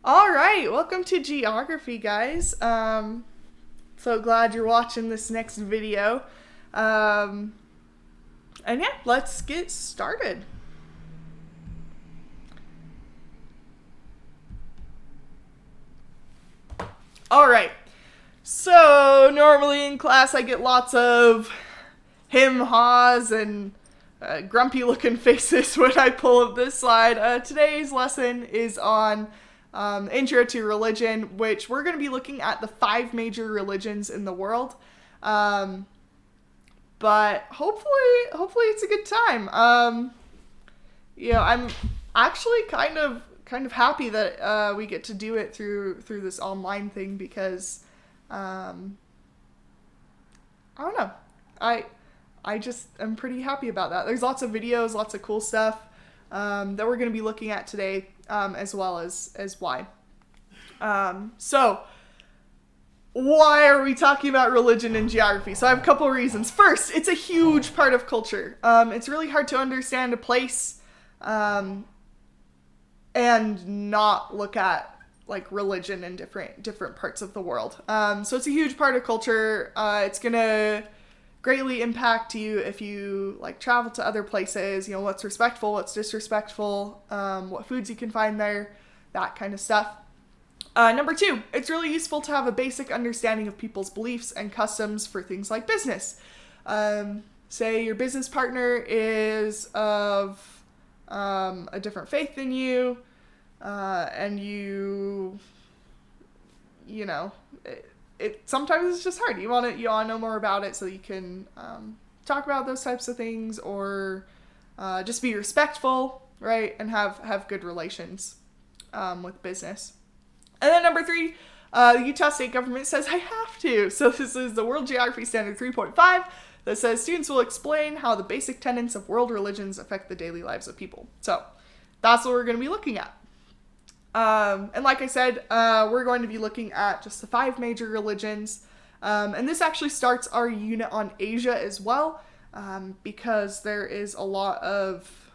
All right, welcome to geography, guys. So glad you're watching this next video. And yeah, let's get started. All right. So normally in class I get lots of him, haws, and grumpy looking faces when I pull up this slide. Today's lesson is on Intro to Religion, which we're going to be looking at the 5 major religions in the world. But hopefully it's a good time. I'm actually kind of happy that we get to do it through this online thing because I don't know. I just am pretty happy about that. There's lots of videos, lots of cool stuff that we're going to be looking at today, as well as why. So why are we talking about religion and geography? So I have a couple of reasons. First, it's a huge part of culture. It's really hard to understand a place and not look at like religion in different parts of the world. So it's a huge part of culture. It's gonna greatly impact you if you like travel to other places. You know, what's respectful, what's disrespectful, what foods you can find there, that kind of stuff. Number 2, it's really useful to have a basic understanding of people's beliefs and customs for things like business. Say your business partner is of a different faith than you, and you know, it sometimes it's just hard. You want to know more about it so you can talk about those types of things, or just be respectful, right, and have good relations with business. And then number 3, the Utah state government says I have to. So this is the World Geography Standard 3.5 that says students will explain how the basic tenets of world religions affect the daily lives of people. So that's what we're going to be looking at. And like I said, we're going to be looking at just the 5 major religions. And this actually starts our unit on Asia as well, because there is a lot of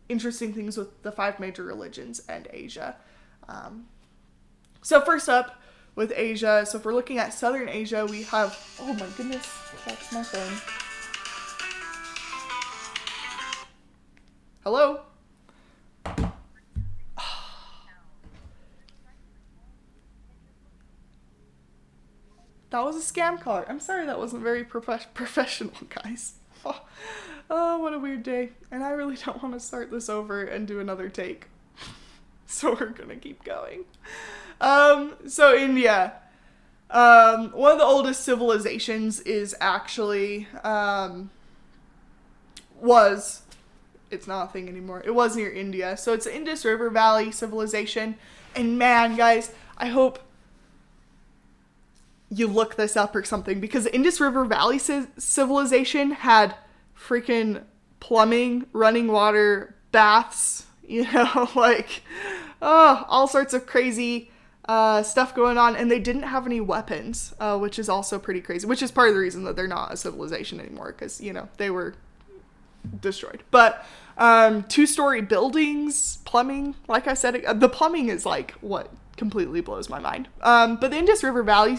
interesting things with the 5 major religions and Asia. So first up with Asia, so if we're looking at Southern Asia, we have, oh my goodness, that's my phone. Hello? That was a scam caller. I'm sorry that wasn't very professional, guys. Oh, what a weird day. And I really don't want to start this over and do another take. So we're gonna keep going. So India. One of the oldest civilizations is actually, it's not a thing anymore. It was near India. So it's the Indus River Valley civilization. And man, guys, I hope you look this up or something, because the Indus River Valley civilization had freaking plumbing, running water, baths, like, all sorts of crazy stuff going on, and they didn't have any weapons, which is also pretty crazy, which is part of the reason that they're not a civilization anymore, because, they were destroyed. But 2-story buildings, plumbing, like I said, the plumbing is like what completely blows my mind. But the Indus River Valley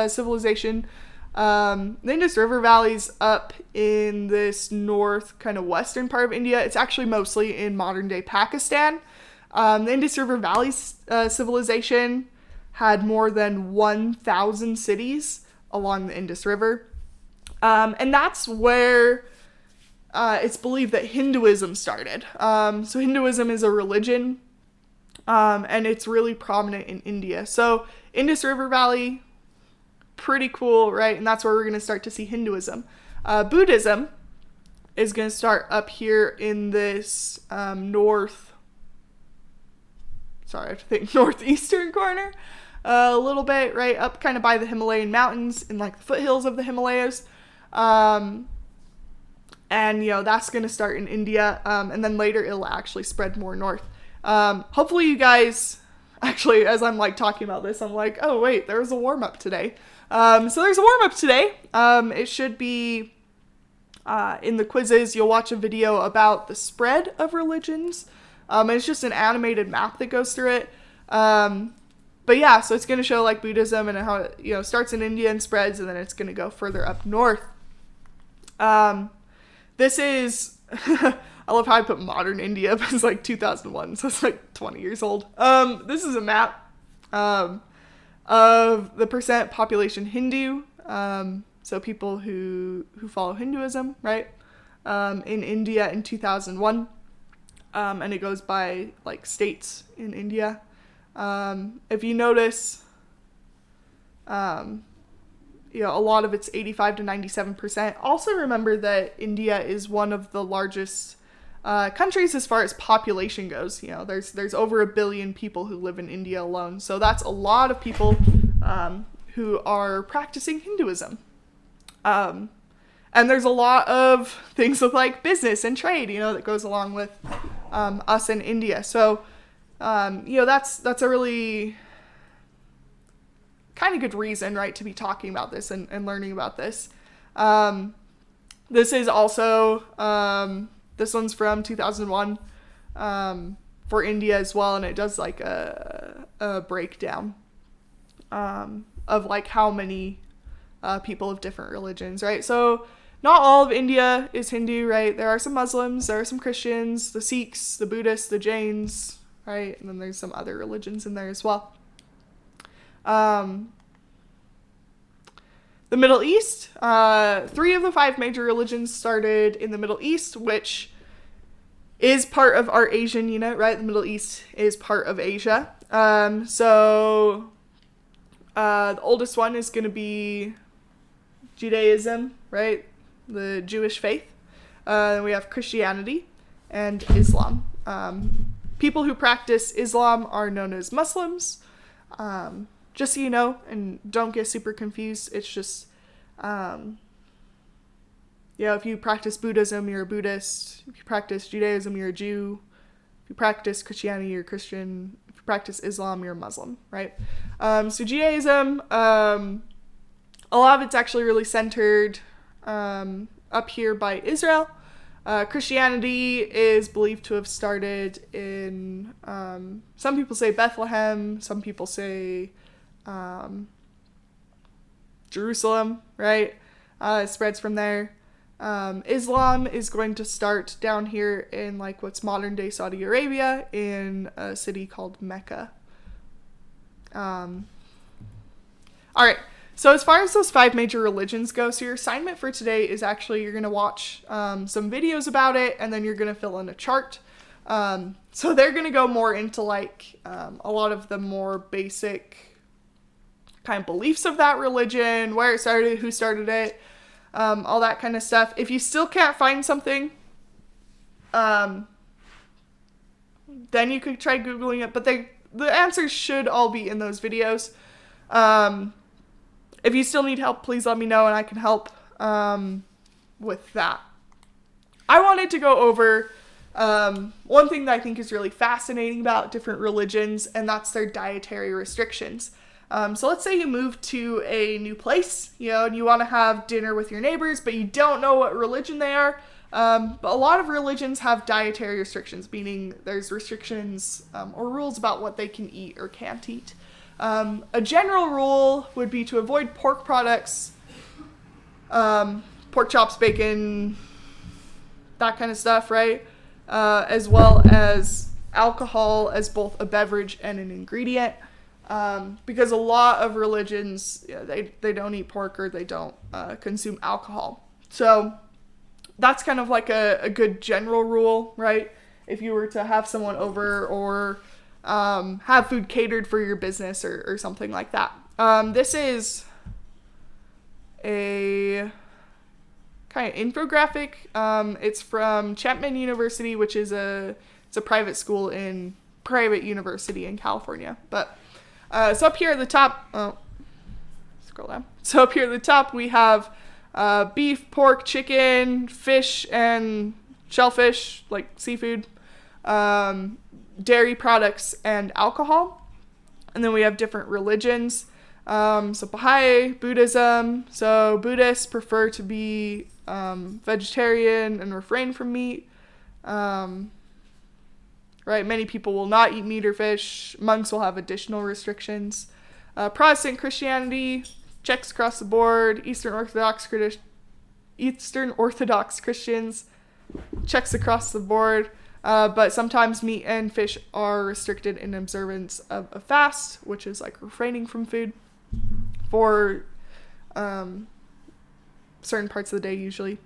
civilization, the Indus River Valley's up in this north kind of western part of India. It's actually mostly in modern day Pakistan. The Indus River Valley civilization had more than 1,000 cities along the Indus River. And that's where it's believed that Hinduism started. So Hinduism is a religion, and it's really prominent in India. So Indus River Valley, pretty cool, right? And that's where we're going to start to see Hinduism. Buddhism is going to start up here in this northeastern corner, a little bit, right up kind of by the Himalayan mountains, in like the foothills of the Himalayas. And that's going to start in India, and then later it'll actually spread more north. Hopefully you guys, actually, as I'm like talking about this, I'm like, oh wait, there was a warm-up today. So there's a warm-up today. It should be in the quizzes. You'll watch a video about the spread of religions. And it's just an animated map that goes through it. But yeah, so it's going to show like Buddhism and how it, you know, starts in India and spreads, and then it's going to go further up north. This is, I love how I put modern India, but it's like 2001, so it's like 20 years old. This is a map of the percent population Hindu, so people who follow Hinduism, right, in India in 2001, and it goes by like states in India. If you notice, you know, a lot of it's 85 to 97%. Also remember that India is one of the largest countries as far as population goes. You know, there's over 1 billion people who live in India alone. So that's a lot of people who are practicing Hinduism. And there's a lot of things with like business and trade, you know, that goes along with us in India. So, you know, that's a really kind of good reason, right, to be talking about this and learning about this. This is also, this one's from 2001 for India as well, and it does like a breakdown of like how many people of different religions, right? So not all of India is Hindu, right? There are some Muslims, there are some Christians, the Sikhs, the Buddhists, the Jains, right? And then there's some other religions in there as well. The Middle East, 3 of the 5 major religions started in the Middle East, which is part of our Asian unit, right? The Middle East is part of Asia. So the oldest one is going to be Judaism, right? The Jewish faith. Then we have Christianity and Islam. People who practice Islam are known as Muslims. Just so you know, and don't get super confused, it's just, you know, if you practice Buddhism, you're a Buddhist. If you practice Judaism, you're a Jew. If you practice Christianity, you're a Christian. If you practice Islam, you're a Muslim, right? So Judaism, a lot of it's actually really centered up here by Israel. Christianity is believed to have started in, some people say Bethlehem, some people say Jerusalem, right? It spreads from there. Islam is going to start down here in like what's modern day Saudi Arabia in a city called Mecca. All right. So as far as those 5 major religions go, so your assignment for today is actually you're going to watch some videos about it, and then you're going to fill in a chart. So they're going to go more into like a lot of the more basic kind of beliefs of that religion, where it started, who started it, all that kind of stuff. If you still can't find something, then you could try Googling it, but the answers should all be in those videos. If you still need help, please let me know and I can help with that. I wanted to go over one thing that I think is really fascinating about different religions, and that's their dietary restrictions. So let's say you move to a new place, you know, and you want to have dinner with your neighbors, but you don't know what religion they are. But a lot of religions have dietary restrictions, meaning there's restrictions or rules about what they can eat or can't eat. A general rule would be to avoid pork products, pork chops, bacon, that kind of stuff, right? As well as alcohol as both a beverage and an ingredient. Because a lot of religions, they don't eat pork or they don't consume alcohol. So that's kind of like a good general rule, right? If you were to have someone over or have food catered for your business or something like that. This is a kind of infographic. It's from Chapman University, which is it's a private university in California. But so up here at the top, scroll down. So up here at the top, we have beef, pork, chicken, fish, and shellfish, like seafood, dairy products, and alcohol. And then we have different religions. So Baha'i, Buddhism. So Buddhists prefer to be vegetarian and refrain from meat. Or right? Many people will not eat meat or fish. Monks will have additional restrictions. Protestant Christianity checks across the board. Eastern Orthodox Christians checks across the board. But sometimes meat and fish are restricted in observance of a fast, which is like refraining from food for certain parts of the day usually.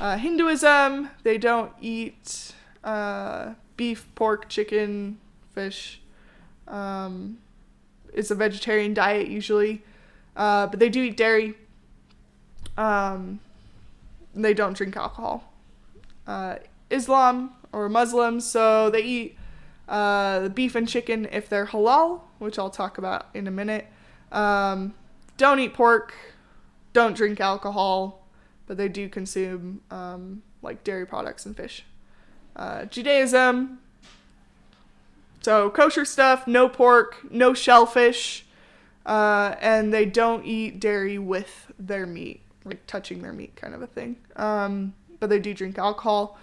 Hinduism, they don't eat beef, pork, chicken, fish. It's a vegetarian diet usually, but they do eat dairy. They don't drink alcohol. Islam or Muslims, so they eat the beef and chicken if they're halal, which I'll talk about in a minute. Don't eat pork, don't drink alcohol, but they do consume like dairy products and fish. Judaism, so kosher stuff, no pork, no shellfish, and they don't eat dairy with their meat, like touching their meat kind of a thing. But they do drink alcohol.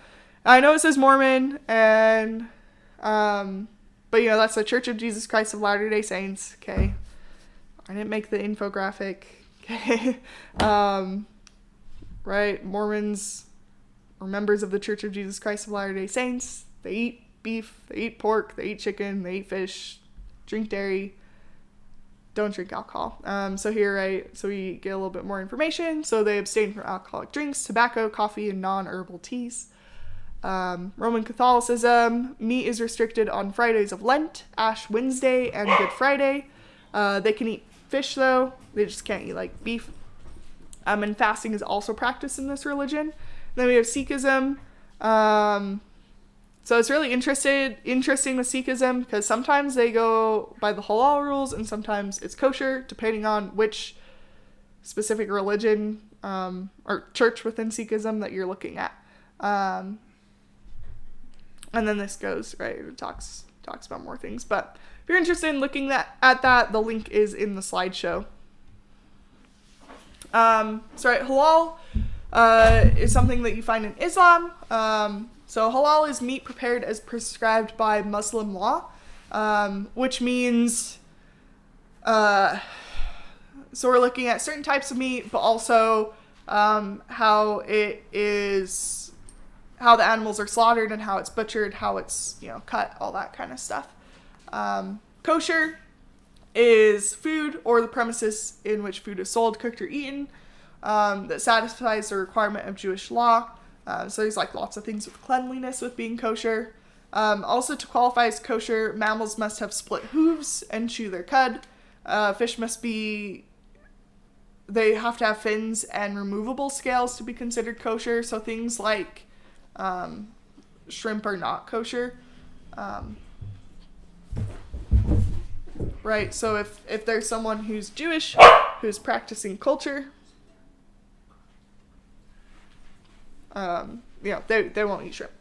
I know it says Mormon, and but you know, that's the Church of Jesus Christ of Latter-day Saints, okay? I didn't make the infographic, okay? Right, Mormons are members of the Church of Jesus Christ of Latter-day Saints. They eat beef, they eat pork, they eat chicken, they eat fish, drink dairy, don't drink alcohol. So here, right, so we get a little bit more information. So they abstain from alcoholic drinks, tobacco, coffee, and non-herbal teas. Roman Catholicism, meat is restricted on Fridays of Lent, Ash Wednesday, and Good Friday. They can eat fish though, they just can't eat like beef. And fasting is also practiced in this religion. Then we have Sikhism. So it's really interesting with Sikhism because sometimes they go by the halal rules and sometimes it's kosher, depending on which specific religion or church within Sikhism that you're looking at. And then this goes, right, it talks about more things. But if you're interested in looking at that, the link is in the slideshow. So right, halal is something that you find in Islam. So halal is meat prepared as prescribed by Muslim law, which means, so we're looking at certain types of meat, but also how the animals are slaughtered and how it's butchered, how it's, cut, all that kind of stuff. Kosher is food or the premises in which food is sold, cooked, or eaten that satisfies the requirement of Jewish law. So there's like lots of things with cleanliness with being kosher. Also, to qualify as kosher, mammals must have split hooves and chew their cud. Fish they have to have fins and removable scales to be considered kosher. So things like shrimp are not kosher. Right, so if there's someone who's Jewish, who's practicing culture, they won't eat shrimp.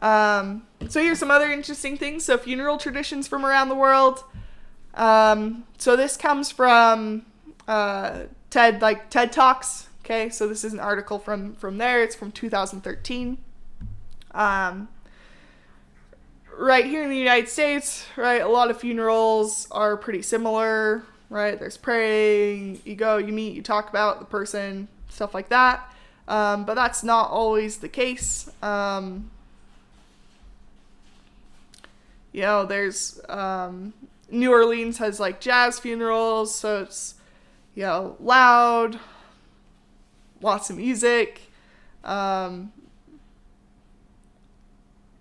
So here's some other interesting things. So funeral traditions from around the world. So this comes from TED Talks. Okay, so this is an article from there. It's from 2013. Right here in the United States, right, a lot of funerals are pretty similar, right? There's praying, you go, you meet, you talk about the person, stuff like that. But that's not always the case. There's New Orleans has like jazz funerals, so it's loud, lots of music.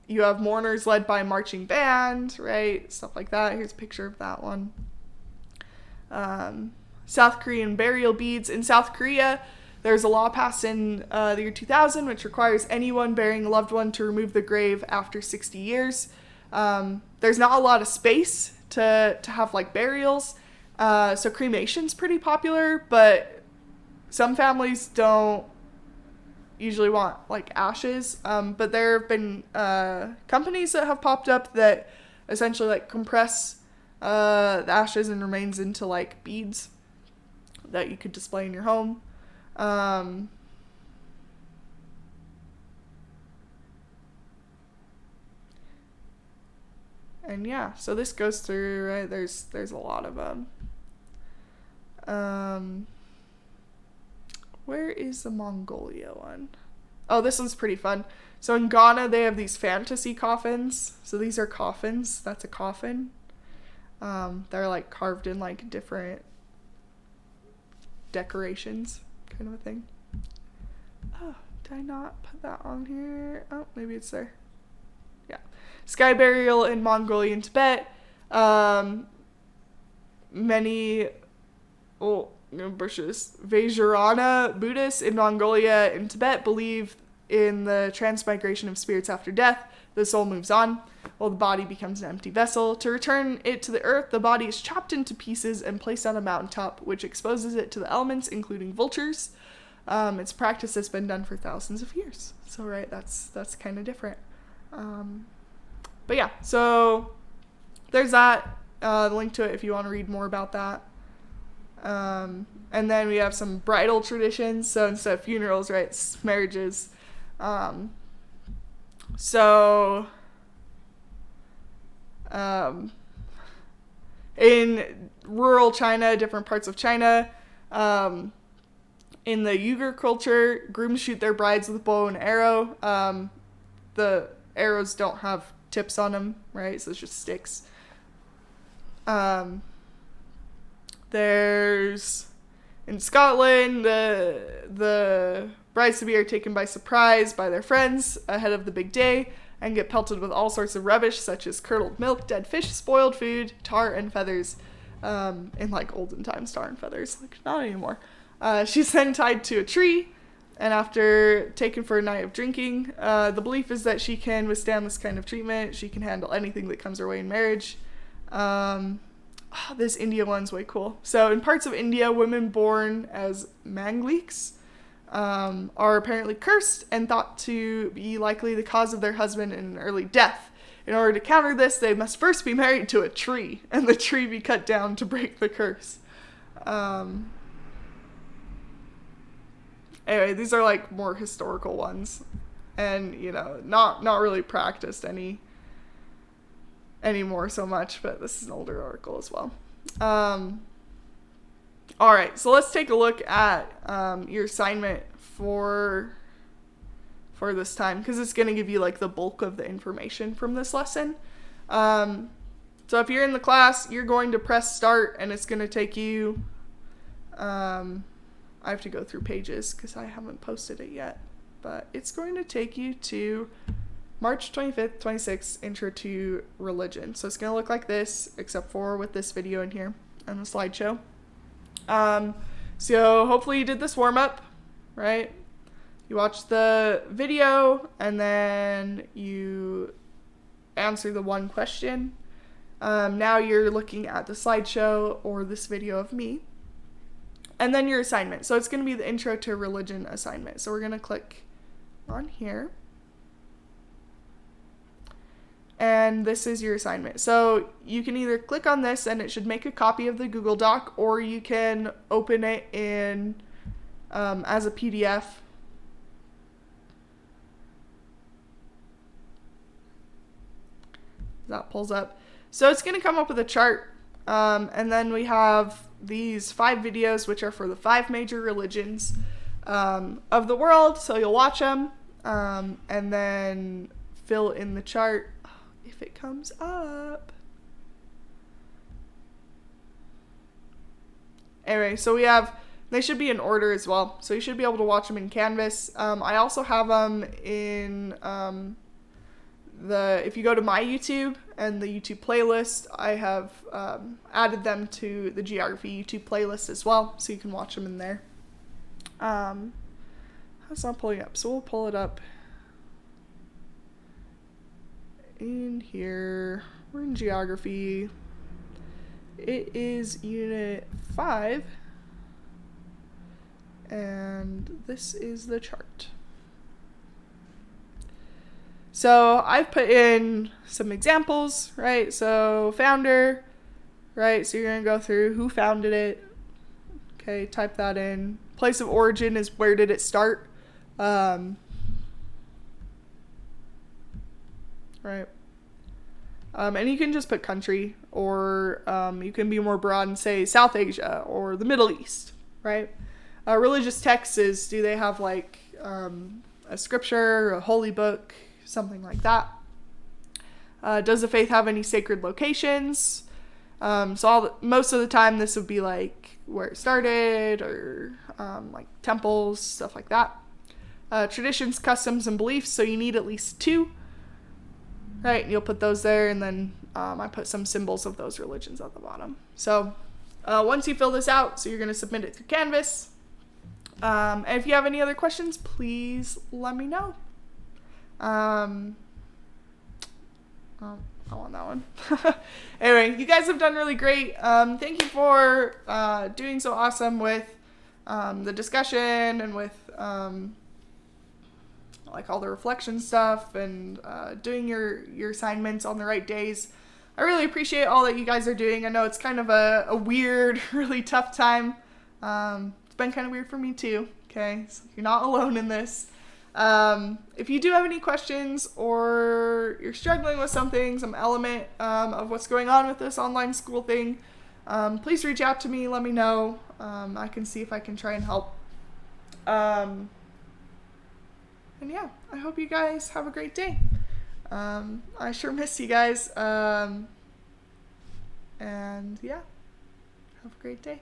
You have mourners led by a marching band, right? Stuff like that. Here's a picture of that one. South Korean burial beads. In South Korea, there's a law passed in the year 2000 which requires anyone burying a loved one to remove the grave after 60 years. There's not a lot of space to have like burials. So cremation's pretty popular, but some families don't usually want like ashes. But there have been companies that have popped up that essentially like compress the ashes and remains into like beads that you could display in your home. And yeah, so this goes through, right? There's a lot of them. Where is the Mongolia one? Oh, this one's pretty fun. So in Ghana, they have these fantasy coffins. So these are coffins. That's a coffin. They're like carved in like different decorations, kind of a thing. Oh, did I not put that on here? Oh, maybe it's there. Yeah. Sky burial in Mongolia and Tibet. Many bushes. Vajrayana Buddhists in Mongolia and Tibet believe in the transmigration of spirits after death. The soul moves on, while the body becomes an empty vessel. To return it to the earth, the body is chopped into pieces and placed on a mountaintop, which exposes it to the elements, including vultures. It's a practice that's been done for thousands of years. So, right, that's kind of different. But yeah, so there's that. The link to it if you want to read more about that. And then we have some bridal traditions. So instead of funerals, right, it's marriages. In rural China, different parts of China, in the Uyghur culture, grooms shoot their brides with a bow and arrow. The arrows don't have tips on them, right? So it's just sticks. There's in Scotland, the brides-to-be are taken by surprise by their friends ahead of the big day and get pelted with all sorts of rubbish such as curdled milk, dead fish, spoiled food, tar, and feathers. In like olden times, tar and feathers, like not anymore. She's then tied to a tree, and after taken for a night of drinking, the belief is that she can withstand this kind of treatment. She can handle anything that comes her way in marriage. This India one's way cool. So in parts of India, women born as Mangliks are apparently cursed and thought to be likely the cause of their husband in an early death. In order to counter this, they must first be married to a tree, and the tree be cut down to break the curse. Anyway, these are like more historical ones, and you know, not really practiced anymore so much, but this is an older article as well. All right, so let's take a look at your assignment for this time, because it's going to give you like the bulk of the information from this lesson. So if you're in the class, you're going to press start, and it's going to take you, I have to go through pages because I haven't posted it yet, but it's going to take you to March 25th, 26th, Intro to Religion. So it's going to look like this, except for with this video in here and the slideshow. So hopefully you did this warm-up, right? You watch the video, and then you answer the one question. Now you're looking at the slideshow or this video of me. And then your assignment. So it's going to be the Intro to Religion assignment. So we're going to click on here. And this is your assignment. So you can either click on this and it should make a copy of the Google Doc, or you can open it in as a PDF. That pulls up. So it's going to come up with a chart. And then we have these 5 videos, which are for the 5 major religions of the world. So you'll watch them and then fill in the chart. If it comes up. Anyway, so they should be in order as well. So you should be able to watch them in Canvas. I also have them in if you go to my YouTube and the YouTube playlist, I have added them to the Geography YouTube playlist as well. So you can watch them in there. It's not pulling up, so we'll pull it up. In here, we're in Geography. It is Unit 5, and this is the chart. So I've put in some examples, right? So founder, right? So you're going to go through who founded it. Okay, type that in. Place of origin is where did it start? Right. And you can just put country, or you can be more broad and say South Asia or the Middle East, right? Religious texts is, do they have like a scripture, a holy book, something like that? Does the faith have any sacred locations? Most of the time this would be like where it started, or like temples, stuff like that. Traditions, customs, and beliefs, so you need at least 2. Right, and you'll put those there, and then I put some symbols of those religions at the bottom. So once you fill this out, so you're going to submit it through Canvas. And if you have any other questions, please let me know. I want that one. Anyway, you guys have done really great. Thank you for doing so awesome with the discussion, and with like all the reflection stuff, and doing your assignments on the right days. I really appreciate all that you guys are doing. I know it's kind of a weird, really tough time. It's been kind of weird for me too. Okay, so you're not alone in this. If you do have any questions, or you're struggling with something, some element of what's going on with this online school thing, please reach out to me. Let me know. I can see if I can try and help. And yeah, I hope you guys have a great day. I sure miss you guys. And yeah, have a great day.